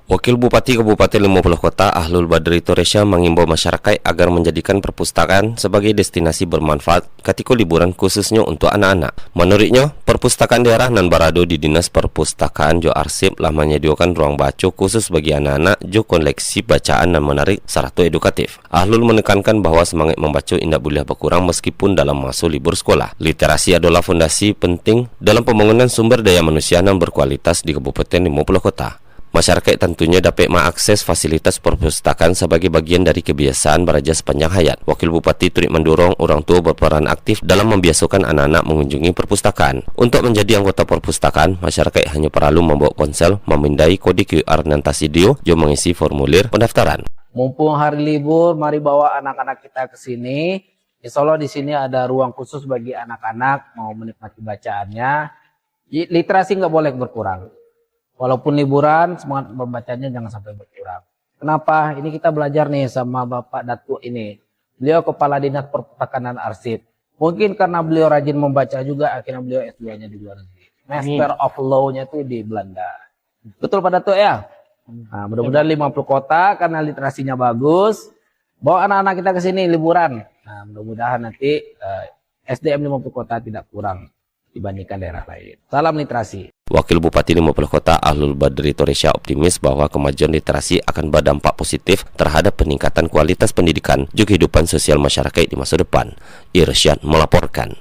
Wakil Bupati Kabupaten 50 Kota Ahlul Badri Toresya mengimbau masyarakat agar menjadikan perpustakaan sebagai destinasi bermanfaat ketika liburan khususnya untuk anak-anak. Menurutnya, perpustakaan daerah nan barado di Dinas Perpustakaan Jo Arsip lah menyediakan ruang baca khusus bagi anak-anak jo koleksi bacaan dan menarik serta edukatif. Ahlul menekankan bahwa semangat membaca tidak boleh berkurang meskipun dalam masa libur sekolah. Literasi adalah fondasi penting dalam pembangunan sumber daya manusia yang berkualitas di Kabupaten 50 Kota. Masyarakat tentunya dapat mengakses fasilitas perpustakaan sebagai bagian dari kebiasaan belajar sepanjang hayat. Wakil Bupati turut mendorong orang tua berperan aktif dalam membiasakan anak-anak mengunjungi perpustakaan. Untuk menjadi anggota perpustakaan, masyarakat hanya perlu membawa ponsel, memindai kode QR dan Tasidio, jo mengisi formulir pendaftaran. Mumpung hari libur, mari bawa anak-anak kita ke sini. Insya Allah di sini ada ruang khusus bagi anak-anak mau menikmati bacaannya. Literasi nggak boleh berkurang. Walaupun liburan, semangat membacanya jangan sampai berkurang. Kenapa? Ini kita belajar nih sama Bapak Datuk ini. Beliau Kepala Dinas Perpustakaan dan Arsip. Mungkin karena beliau rajin membaca juga, akhirnya beliau S2-nya di luar negeri. Master of Law-nya itu di Belanda. Betul Pak Datuk ya? Nah, mudah-mudahan 50 kota karena literasinya bagus. Bawa anak-anak kita ke sini liburan. Nah, mudah-mudahan nanti SDM 50 kota tidak kurang dibandingkan daerah lain. Salam literasi. Wakil Bupati 50 Kota Ahlul Badri Toresya optimis bahwa kemajuan literasi akan berdampak positif terhadap peningkatan kualitas pendidikan juga kehidupan sosial masyarakat di masa depan. Irsyad melaporkan.